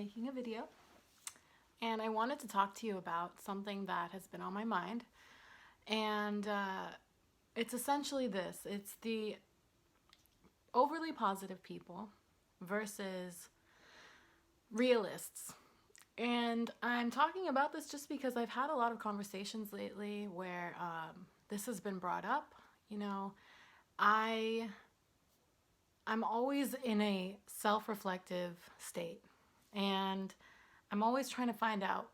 making a video, and I wanted to talk to you about something that has been on my mind. And it's essentially this: it's the overly positive people versus realists. And I'm talking about this just because I've had a lot of conversations lately where this has been brought up. You know, I I'm always in a self-reflective state, and I'm always trying to find out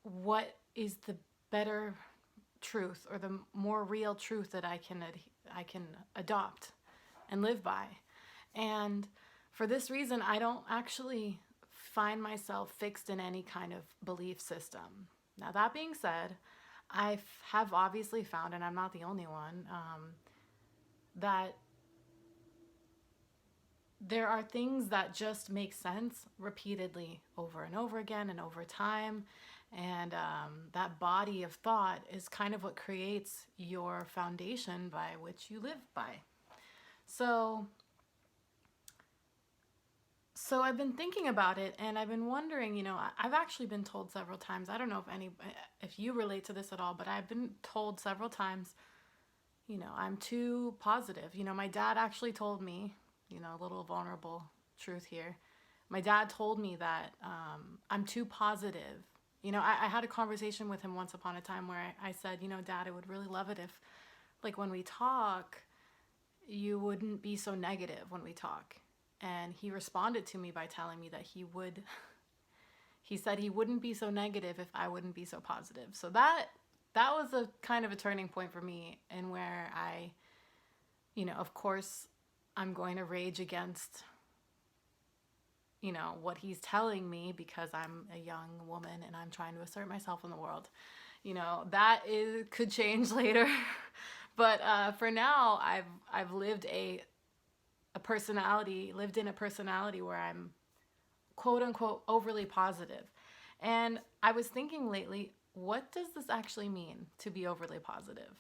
what is the better truth or the more real truth that I can adopt and live by. And for this reason, I don't actually find myself fixed in any kind of belief system. Now, that being said, I have obviously found, and I'm not the only one, that there are things that just make sense repeatedly over and over again and over time. And that body of thought is kind of what creates your foundation by which you live by. So I've been thinking about it, and I've been wondering, I've actually been told several times, I don't know if you relate to this at all, but I've been told several times, I'm too positive. My dad actually told me, a little vulnerable truth here. My dad told me that I'm too positive. I had a conversation with him once upon a time where I said, Dad, I would really love it if, like, when we talk, you wouldn't be so negative when we talk. And he responded to me by telling me that he said he wouldn't be so negative if I wouldn't be so positive. So that was a kind of a turning point for me, and where I, of course, I'm going to rage against, what he's telling me, because I'm a young woman and I'm trying to assert myself in the world. Could change later. But for now, I've lived in a personality where I'm quote unquote overly positive. And I was thinking lately, what does this actually mean to be overly positive?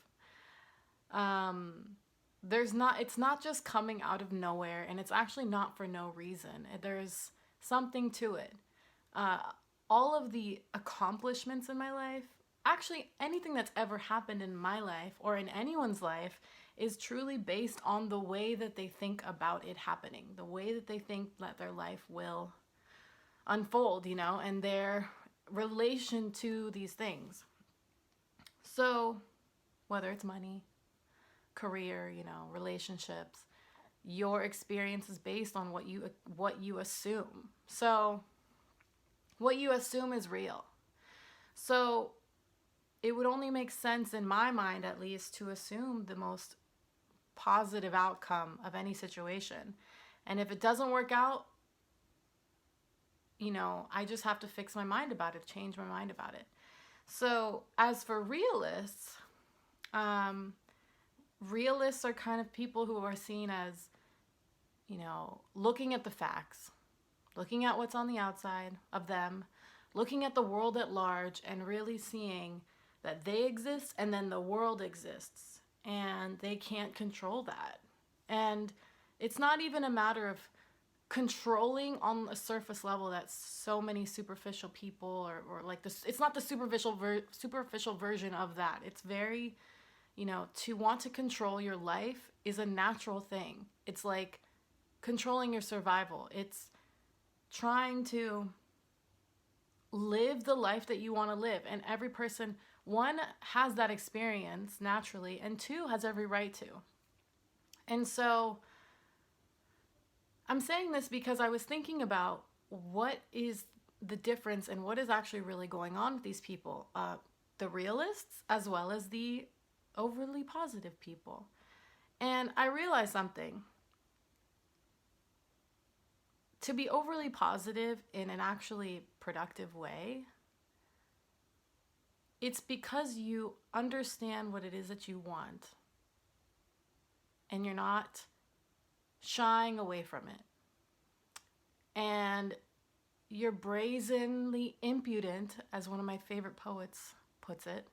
It's not just coming out of nowhere, and it's actually not for no reason. There's something to it. All of the accomplishments in my life, actually anything that's ever happened in my life or in anyone's life, is truly based on the way that they think about it happening, the way that they think that their life will unfold, and their relation to these things. So whether it's money, career, relationships, your experience is based on what you assume. So what you assume is real. So it would only make sense, in my mind at least, to assume the most positive outcome of any situation. And if it doesn't work out, I just have to fix my mind about it, change my mind about it. So as for realists, realists are kind of people who are seen as, looking at the facts, looking at what's on the outside of them, looking at the world at large, and really seeing that they exist and then the world exists, and they can't control that. And it's not even a matter of controlling on a surface level that so many superficial people, or like this, it's not the superficial version of that. It's very, to want to control your life is a natural thing. It's like controlling your survival. It's trying to live the life that you want to live. And every person, one, has that experience naturally, and two, has every right to. And so I'm saying this because I was thinking about what is the difference and what is actually really going on with these people, the realists as well as the overly positive people. And I realized something. To be overly positive in an actually productive way, it's because you understand what it is that you want, and you're not shying away from it. And you're brazenly impudent, as one of my favorite poets puts it.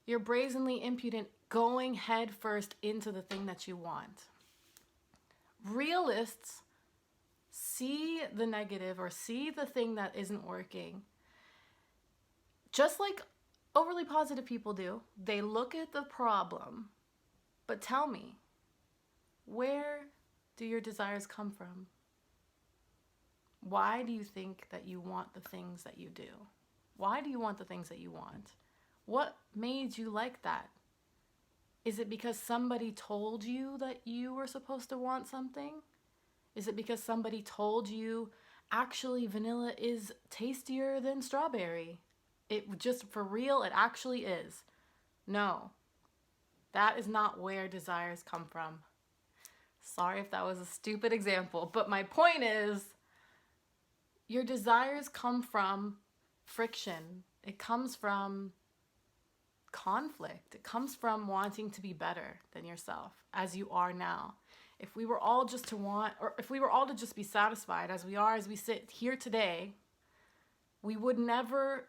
You're brazenly impudent, going head first into the thing that you want. Realists see the negative or see the thing that isn't working, just like overly positive people do. They look at the problem. But tell me, where do your desires come from? Why do you think that you want the things that you do? Why do you want the things that you want? What made you like that? Is it because somebody told you that you were supposed to want something? Is it because somebody told you actually vanilla is tastier than strawberry? It just, for real, it actually is. No, that is not where desires come from. Sorry if that was a stupid example, but my point is, your desires come from friction. It comes from conflict. It comes from wanting to be better than yourself as you are now. If we were all just to want, or if we were all to just be satisfied as we are, as we sit here today, we would never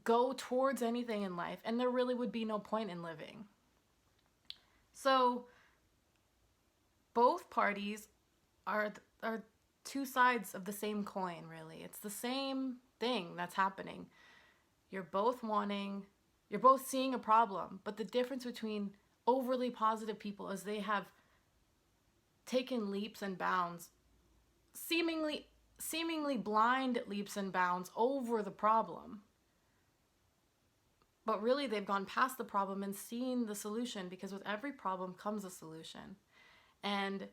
go towards anything in life, and there really would be no point in living. So both parties are two sides of the same coin, really. It's the same thing that's happening. You're both seeing a problem, but the difference between overly positive people is they have taken leaps and bounds, seemingly blind leaps and bounds over the problem. But really, they've gone past the problem and seen the solution, because with every problem comes a solution. And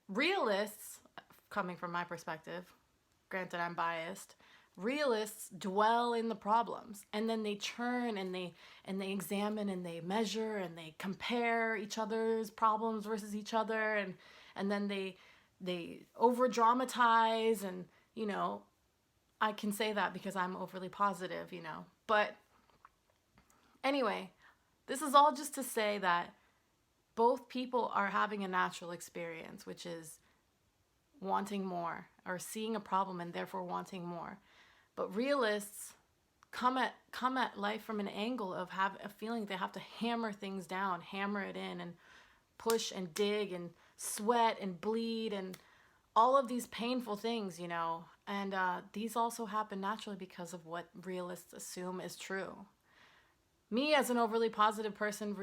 realists, coming from my perspective, granted I'm biased, realists dwell in the problems, and then they churn and they examine and they measure and they compare each other's problems versus each other, and then they over dramatize, and I can say that because I'm overly positive, But anyway, this is all just to say that both people are having a natural experience, which is wanting more, or seeing a problem and therefore wanting more. But realists come at life from an angle of have a feeling they have to hammer things down, hammer it in, and push and dig and sweat and bleed and all of these painful things, And these also happen naturally because of what realists assume is true. Me, as an overly positive person,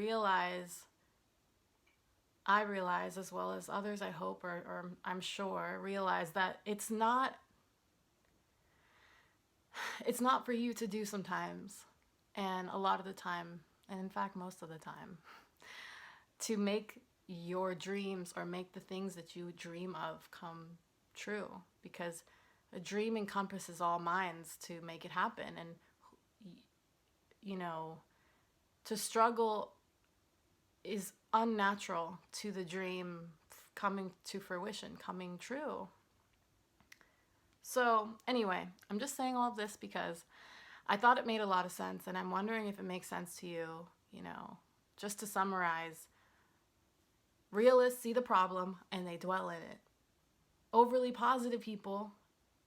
I realize, as well as others, I hope, or I'm sure, realize that it's not for you to do sometimes, and a lot of the time, and in fact most of the time, to make your dreams or make the things that you dream of come true, because a dream encompasses all minds to make it happen. And to struggle is unnatural to the dream coming to fruition, coming true. So anyway, I'm just saying all of this because I thought it made a lot of sense, and I'm wondering if it makes sense to you. Just to summarize, realists see the problem and they dwell in it. Overly positive people,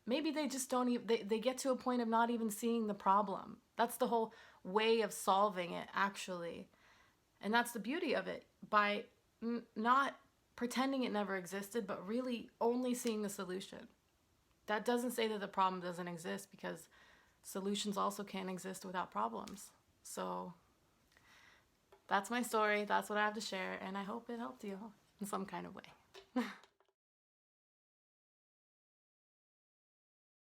maybe they just don't even, they get to a point of not even seeing the problem. That's the whole way of solving it, actually. And that's the beauty of it, by not pretending it never existed, but really only seeing the solution. That doesn't say that the problem doesn't exist, because solutions also can't exist without problems. So that's my story. That's what I have to share, and I hope it helped you in some kind of way.